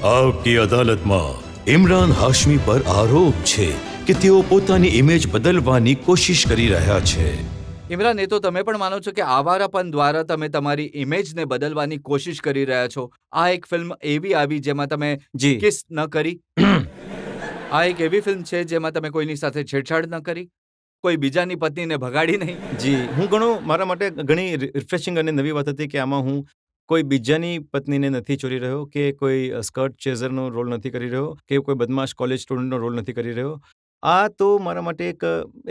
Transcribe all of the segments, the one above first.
આપકી અદાલતમાં ઇમરાન હાશમી પર આરોપ છે કે તેઓ પોતાની ઇમેજ બદલવાની કોશિશ કરી રહ્યા છે. ઇમરાન, એ તો તમે પણ માનો છો કે આવારાપન દ્વારા તમે તમારી ઇમેજને બદલવાની કોશિશ કરી રહ્યા છો. આ એક ફિલ્મ એવી આવી જેમાં તમે જી કિસ ન કરી. આ એક એવી ફિલ્મ છે જેમાં તમે કોઈની સાથે છેડછાડ ન કરી, કોઈ બીજાની પત્નીને ભગાડી નહીં. જી મારા માટે ઘણી રિફ્રેશિંગ અને નવી વાત હતી કે આમાં હું કોઈ બીજાની પત્નીને નથી ચોરી રહ્યો, કે કોઈ સ્કર્ટ ચેઝરનો રોલ નથી કરી રહ્યો, કે કોઈ બદમાશ કોલેજ સ્ટુડન્ટનો રોલ નથી કરી રહ્યો. આ તો મારા માટે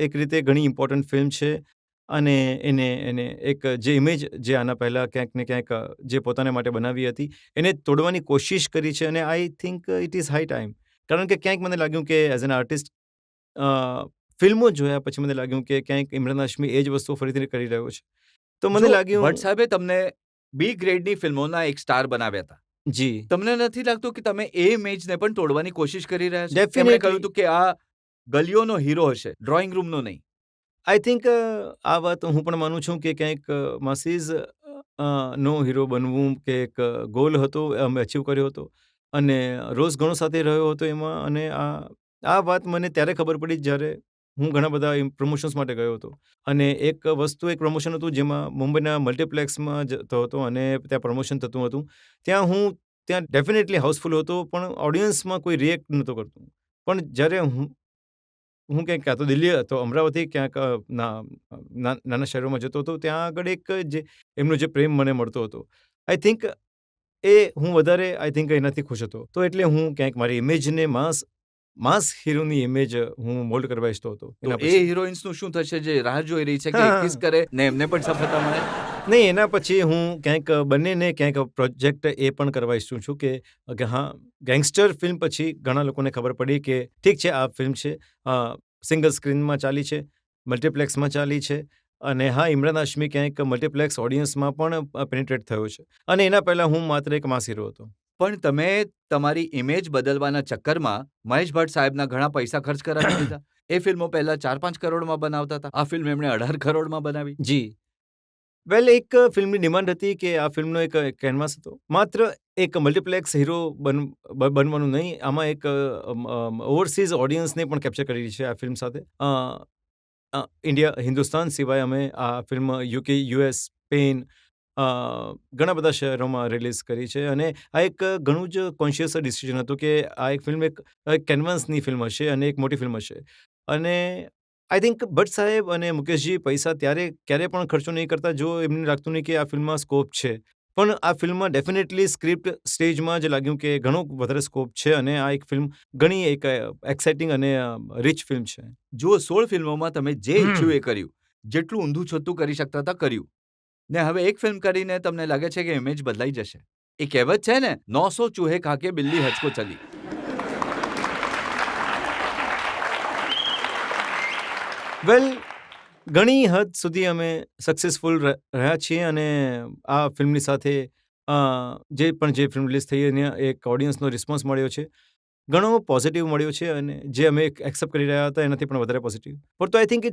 એક રીતે ઘણી ઇમ્પોર્ટન્ટ ફિલ્મ છે. અને એને એક જે ઇમેજ જે આના પહેલાં ક્યાંક ને ક્યાંક જે પોતાને માટે બનાવી હતી એને તોડવાની કોશિશ કરી છે. અને I think it is high time. કારણ કે ક્યાંક મને લાગ્યું કે એઝ એન આર્ટિસ્ટ ફિલ્મો જોયા પછી મને લાગ્યું કે ક્યાંક ઇમરાન હાશમી એ જ વસ્તુ ફરીથી કરી રહ્યો છે. તો મને લાગ્યું ભટ્ટ સાહેબે તમને બી ગ્રેડની ફિલ્મોના એક સ્ટાર બનાવ્યા હતા. જી તમને નથી લાગતું કે તમે એ ઇમેજને પણ તોડવાની કોશિશ કરી રહ્યા છો? Definitely. તેમણે કહ્યું હતું કે આ ગલીઓનો હીરો હશે, ડ્રોઈંગ રૂમનો નહીં. આઈ થિંક આ વાત હું પણ માનું છું કે ક્યાંક માસીઝ નો હીરો બનવું કે એક ગોલ હતો, અમે અચીવ કર્યો હતો. અને રોઝ ઘણો સાથે રહ્યો હતો એમાં. અને આ વાત મને ત્યારે ખબર પડી જ્યારે હું ઘણા બધા પ્રમોશન્સ માટે ગયો હતો. અને એક પ્રમોશન હતું જેમાં મુંબઈના મલ્ટીપ્લેક્સમાં જતો હતો અને ત્યાં પ્રમોશન થતું હતું. ત્યાં ડેફિનેટલી હાઉસફુલ હતો, પણ ઓડિયન્સમાં કોઈ રિએક્ટ નહોતું કરતું. પણ જ્યારે હું ક્યાંક તો દિલ્હી હતો, અમરાવતી ક્યાંક નાના શહેરોમાં જતો હતો, ત્યાં આગળ એમનો જે પ્રેમ મને મળતો હતો, આઈ થિંક હું વધારે એનાથી ખુશ હતો. તો એટલે હું ક્યાંક મારી ઇમેજને માસ હીરોની ઇમેજ હું મોલ્ડ કરવા ઈચ્છતો હતો. તો એ હિરોઈન્સનું શું થશે જે રાહ જોઈ રહી છે કે કિસ કરે ને એમને પણ સફળતા મળે? નહીં, એના પછી હું ક્યાંક બંનેને ક્યાંક પ્રોજેક્ટ એ પણ કરવા ઈચ્છું છું કે હા, ગેંગસ્ટર ફિલ્મ પછી ઘણા લોકોને ખબર પડી કે ઠીક છે, આ ફિલ્મ છે, સિંગલ સ્ક્રીનમાં ચાલી છે, મલ્ટીપ્લેક્સમાં ચાલી છે. અને હા, ઇમરાન હાશમી ક્યાંક મલ્ટીપ્લેક્સ ઓડિયન્સમાં પણ પેનિટ્રેટ થયો છે. અને એના પહેલાં હું માત્ર એક માસ હીરો હતો. પણ તમે તમારી ઇમેજ બદલવાના ચક્કરમાં મહેશ ભટ્ટ સાહેબના ઘણા પૈસા ખર્ચ કરાવી દીધા. એ ફિલ્મો પહેલા 4-5 કરોડમાં બનાવતા હતા. આ ફિલ્મ એમણે 18 કરોડમાં બનાવી. જી એક ફિલ્મની ડિમાન્ડ હતી કે આ ફિલ્મનો એક કેનવાસ હતો, માત્ર એક મલ્ટીપ્લેક્સ હીરો બનવાનું નહીં, આમાં એક ઓવરસીઝ ઓડિયન્સને પણ કેપ્ચર કરી છે આ ફિલ્મ સાથે. હિન્દુસ્તાન સિવાય અમે આ ફિલ્મ યુકે, યુએસ, સ્પેન, ઘણા બધા શહેરોમાં રિલીઝ કરી છે. અને આ એક ઘણું જ કોન્શિયસ ડિસિઝન હતું કે આ એક ફિલ્મ એક કેનવાસની ફિલ્મ હશે અને એક મોટી ફિલ્મ હશે. અને આઈ થિંક ભટ્ટ સાહેબ અને મુકેશજી પૈસા ક્યારે પણ ખર્ચો નહીં કરતા જો એમને લાગતું નહીં કે આ ફિલ્મમાં સ્કોપ છે. પણ આ ફિલ્મમાં ડેફિનેટલી સ્ક્રિપ્ટ સ્ટેજમાં જ લાગ્યું કે ઘણો વધારે સ્કોપ છે. અને આ એક ફિલ્મ ઘણી એક એક્સાઇટિંગ અને રિચ ફિલ્મ છે. જુઓ, 16 ફિલ્મોમાં તમે જે ઈચ્છ્યું એ કર્યું, જેટલું ઊંધું છતું કરી શકતા હતા કર્યું, ને હવે એક ફિલ્મ કરીને તમને લાગે છે કે ઇમેજ બદલાઈ જશે. એ કહેવત છે ને, 900 ચૂહે ખાકે બિલ્લી હચકો ચલી. ઘણી હદ સુધી અમે સક્સેસફુલ રહ્યા છીએ. અને આ ફિલ્મની સાથે જે ફિલ્મ રિલીઝ થઈ એને એક ઓડિયન્સનો રિસ્પોન્સ મળ્યો છે, ઘણો પોઝિટિવ મળ્યો છે. અને જે અમે એક્સેપ્ટ કરી રહ્યા હતા એનાથી પણ વધારે પોઝિટિવ. પણ તો આઈ થિંક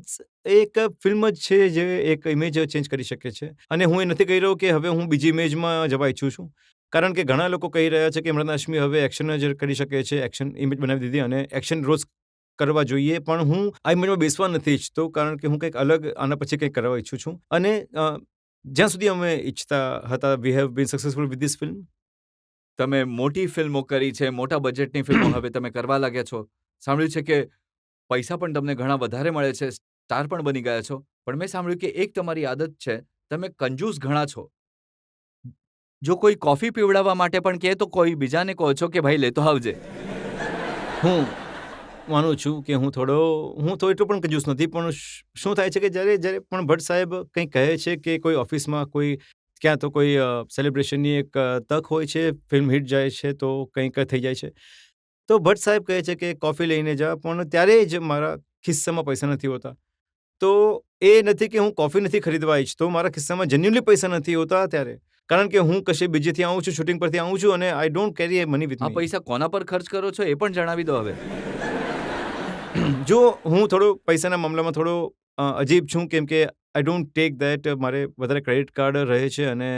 એક ફિલ્મ જ છે જે એક ઇમેજ ચેન્જ કરી શકે છે. અને હું એ નથી કહી રહ્યો કે હવે હું બીજી ઇમેજમાં જવા ઈચ્છું છું. કારણ કે ઘણા લોકો કહી રહ્યા છે કે ઇમરાન હાશમી હવે એક્શન જ કરી શકે છે, એક્શન ઇમેજ બનાવી દીધી અને એક્શન રોજ કરવા જોઈએ. પણ હું આ ઇમેજમાં બેસવા નથી ઈચ્છતો, કારણ કે હું કંઈક અલગ આના પછી કંઈક કરવા ઈચ્છું છું. અને જ્યાં સુધી અમે ઈચ્છતા હતા, we have been successful with this film. તમે મોટી ફિલ્મો કરી છે, મોટા બજેટની ફિલ્મો હવે તમે કરવા લાગ્યા છો. સાંભળ્યું છે કે પૈસા પણ તમને ઘણા વધારે મળે છે, સ્ટાર પણ બની ગયા છો. પણ મેં સાંભળ્યું કે એક તમારી આદત છે, તમે કંજૂસ ઘણા છો. જો કોઈ કોફી પીવડાવવા માટે પણ કહે તો કોઈ બીજાને કહો છો કે ભાઈ લેતો આવજે. હું માનું છું કે હું તો એટલો પણ કંજૂસ નથી. પણ શું થાય છે કે જ્યારે પણ ભટ્ટ સાહેબ કંઈ કહે છે કે કોઈ ઓફિસમાં ક્યાં તો કોઈ સેલિબ્રેશનની એક તક હોય છે, ફિલ્મ હિટ જાય છે તો કંઈક થઈ જાય છે, તો ભટ્ટ સાહેબ કહે છે કે કોફી લઈને જા. પણ ત્યારે જ મારા ખિસ્સામાં પૈસા નથી હોતા. તો એ નથી કે હું કોફી નથી ખરીદવા ઈચ્છતો, મારા ખિસ્સામાં જેન્યુઅલી પૈસા નથી હોતા ત્યારે. કારણ કે હું કશે બીજેથી આવું છું, શૂટિંગ પરથી આવું છું, અને I don't carry A money with આ મી. પૈસા કોના પર ખર્ચ કરો છો એ પણ જણાવી દો હવે. જો હું થોડો પૈસાના મામલામાં થોડો અજીબ છું, કેમ કે આઈ ડોન્ટ ટેક ધેટ. મારે વધારે ક્રેડિટ કાર્ડ રહે છે અને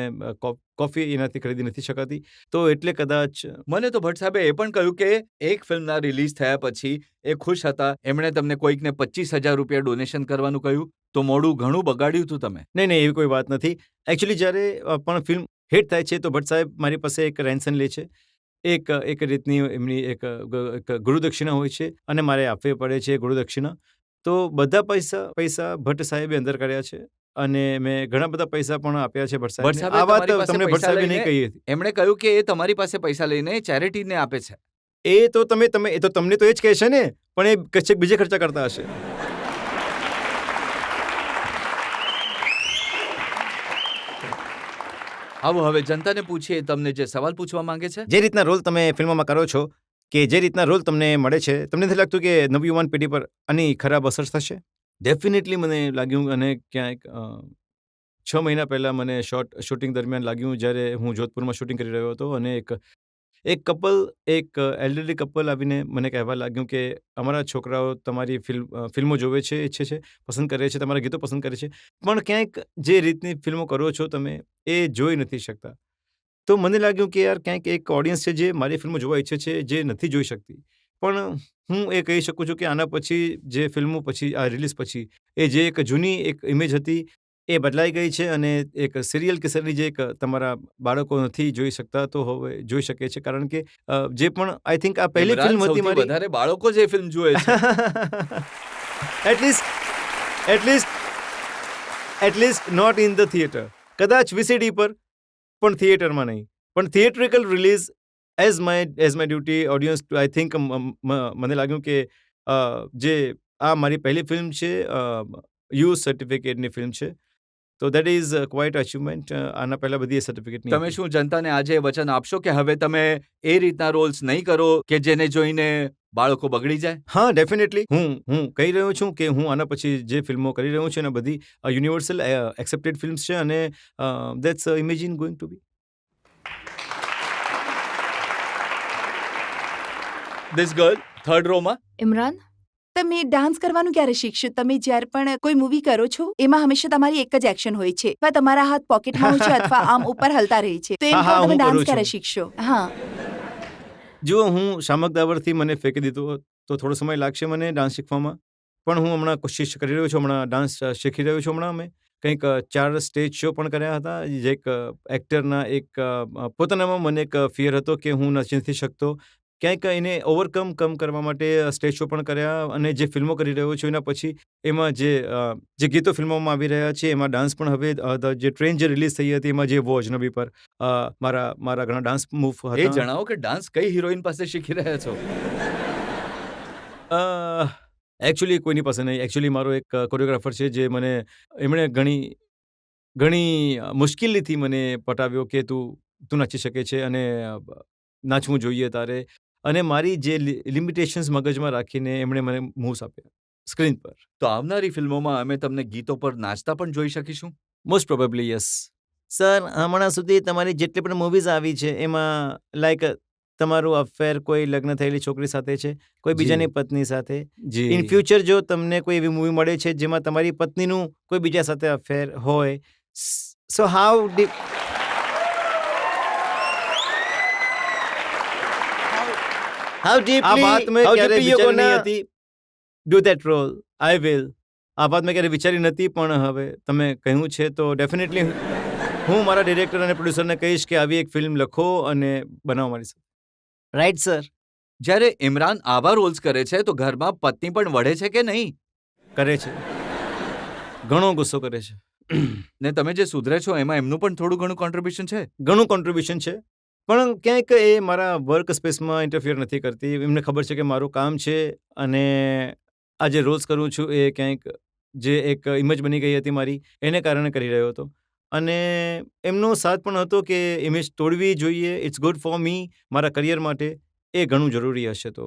કોફી એનાથી ખરીદી નથી શકાતી. તો એટલે કદાચ મને તો ભટ્ટ સાહેબે એ પણ કહ્યું કે એક ફિલ્મના રિલીઝ થયા પછી એ ખુશ હતા. એમણે તમને કોઈકને 25,000 રૂપિયા ડોનેશન કરવાનું કહ્યું. તો મોડું ઘણું બગાડ્યું હતું તમે. નહીં, એવી કોઈ વાત નથી. એકચ્યુઅલી જ્યારે પણ ફિલ્મ હિટ થાય છે તો ભટ્ટ સાહેબ મારી પાસે એક રેન્સન લે છે. એક રીતની એમની એક ગુરુદક્ષિણા હોય છે અને મારે આપવી પડે છે ગુરુદક્ષિણા. તો બધા પૈસા ભટ્ટ સાહેબે અંદર કર્યા છે અને મેં ઘણા બધા પૈસા પણ આપ્યા છે ભટ્ટ ભટ્ટ સાહેબને. સાહેબે આ વાત તમારી પાસે તમને ભટ્ટ પૈસા સાહેબે નહીં લઈને કહી હતી. એમણે કહ્યું કે એ તમારી પાસે પૈસા લઈને ચેરિટીને આપે છે. એ તો તમને તો એ જ કહે છે ને, પણ એ કશેક બીજે ખર્ચા કરતા હશે. આવો હવે જનતાને પૂછીએ તમને જે સવાલ પૂછવા માંગે છે. જે રીતના રોલ તમે ફિલ્મોમાં કરો છો, કે જે રીતના રોલ તમને મળે છે, તમને નથી લાગતું કે નવયુવાન પેઢી પર આની ખરાબ અસર થશે? ડેફિનેટલી મને લાગ્યું. અને ક્યાંક 6 મહિના પહેલાં મને શૂટિંગ દરમિયાન લાગ્યું, જ્યારે હું જોધપુરમાં શૂટિંગ કરી રહ્યો હતો અને એક એલ્ડરલી કપલ આવીને મને કહેવા લાગ્યું કે અમારા છોકરાઓ તમારી ફિલ્મો જોવે છે, ઈચ્છે છે, પસંદ કરે છે, તમારા ગીતો પસંદ કરે છે, પણ ક્યાંક જે રીતની ફિલ્મો કરો છો તમે એ જોઈ નથી શકતા. તો મને લાગ્યું કે યાર ક્યાંક એક ઓડિયન્સ છે જે મારી ફિલ્મો જોવા ઈચ્છે છે, જે નથી જોઈ શકતી. પણ હું એ કહી શકું છું કે આના પછી જે ફિલ્મો પછી આ રિલીઝ પછી એ જે એક જૂની એક ઇમેજ હતી એ બદલાઈ ગઈ છે અને એક સિરિયલ કિસરની જે એક તમારા બાળકો નથી જોઈ શકતા તો હવે જોઈ શકે છે. કારણ કે જે પણ આઈ થિંક આ પહેલી ઇમરાન ફિલ્મ હતી સૌથી મારી. વધારે બાળકો જે ફિલ્મ જુએ છે. At least not in the theatre. કદાચ વીસીડી પર, પણ થિયેટરમાં નહીં. પણ theatrical release as my duty audience. I think મને લાગ્યું કે જે આ મારી પહેલી ફિલ્મ છે, યુ સર્ટિફિકેટની ફિલ્મ છે. તો દેટ ઇઝ ક્વાઇટ અચીવમેન્ટ. આના પહેલાં બધી સર્ટિફિકેટની તમે શું જનતાને આજે વચન આપશો કે હવે તમે એ રીતના રોલ્સ નહીં કરો કે જેને જોઈને બાળકો બગડી જાય? હા, ડેફિનેટલી. હું કહી રહ્યો છું કે હું આના પછી જે ફિલ્મો કરી રહ્યો છું એના બધી યુનિવર્સલ એક્સેપ્ટેડ ફિલ્મ્સ છે અને that's imagine going to be. This girl third રોમાં. ઇમરાન, તમે ડાન્સ કરવાનું ક્યારે શીખશો? તમે જ્યારે પણ કોઈ મૂવી કરો છો એમાં હંમેશા તમારી એક જ એક્શન હોય છે, અથવા તમારા હાથ પોકેટમાં હોય છે અથવા આમ ઉપર હલતા રહે છે. તો એમ હા, કહો, તમે હું ડાન્સ કરું ક્યારે છું. શીખશો? હા, જુઓ, હું શામક દાવરથી મને ફેંકી દીધું તો થોડો સમય લાગશે મને ડાન્સ શીખવામાં. પણ હું હમણાં કોશિશ કરી રહ્યો છું. હમણાં ડાન્સ શીખી રહ્યો છું. હમણાં અમે કંઈક 4 સ્ટેજ શો પણ કર્યા હતા. જે એક એક્ટરના પોતાનામાં મને એક ફિયર હતો કે હું નથી શકતો. ક્યાંક એને ઓવરકમ કરવા માટે સ્ટેજ શો પણ કર્યા અને જે ફિલ્મો કરી રહ્યો છું એના પછી એમાં જે ગીતો ફિલ્મોમાં આવી રહ્યા છે એમાં ડાન્સ પણ હવે જે ટ્રેન જે રિલીઝ થઈ હતી એમાં જે વો અજનબી પર મારા ઘણા ડાન્સ મૂવ એ હતા. જણાવો કે ડાન્સ કઈ હિરોઈન પાસે શીખી રહ્યા છો? એકચ્યુઅલી કોઈની પાસે નહીં. એકચ્યુઅલી મારો એક કોરિયોગ્રાફર છે જે એમણે ઘણી મુશ્કેલીથી મને પટાવ્યો કે તું નાચી શકે છે અને નાચવું જોઈએ તારે. અને મારી જે લિમિટેશન્સ મગજમાં રાખીને એમણે મને મૂવ્સ આપ્યા સ્ક્રીન પર. તો આવનારી ફિલ્મોમાં અમે તમને ગીતો પર નાચતા પણ જોઈ શકીશું? Most probably yes. સર, હમણાં સુધી તમારી જેટલી પણ મૂવીઝ આવી છે એમાં લાઈક તમારું અફેર કોઈ લગ્ન થયેલી છોકરી સાથે છે, કોઈ જી. બીજાની પત્ની સાથે. જી. ઇન ફ્યુચર જો તમને કોઈ એવી મૂવી મળે છે જેમાં તમારી પત્નીનું કોઈ બીજા સાથે અફેર હોય, સો હાઉ આ વાત મેં ક્યારે વિચારી નહીં હતી. Do that role. I will. આ વાત મેં ક્યારે વિચારી નથી, પણ હવે તમે કહ્યું છે તો ડેફિનેટલી હું મારા ડિરેક્ટર અને પ્રોડ્યુસરને કહીશ કે આવી એક ફિલ્મ લખો અને બનાવો મારી સાથે. Right sir. જ્યારે ઇમરાન આવા રોલ્સ કરે છે તો ઘરમાં પત્ની પણ વઢે છે કે નહીં? કરે છે. ઘણો ગુસ્સો કરે છે. ને તમે જે સુધરે છો એમાં એમનું પણ થોડું ઘણું કોન્ટ્રીબ્યુશન છે? ઘણું કોન્ટ્રીબ્યુશન છે, પણ ક્યાંક એ મારા વર્ક સ્પેસમાં ઇન્ટરફિયર નથી કરતી. એમને ખબર છે કે મારું કામ છે અને આ જે રોલ્સ કરું છું એ ક્યાંક જે એક ઇમેજ બની ગઈ હતી મારી એને કારણે કરી રહ્યો હતો. અને એમનો સાથ પણ હતો કે ઇમેજ તોડવી જોઈએ. ઇટ્સ ગુડ ફોર મી, મારા કરિયર માટે એ ઘણું જરૂરી હશે. તો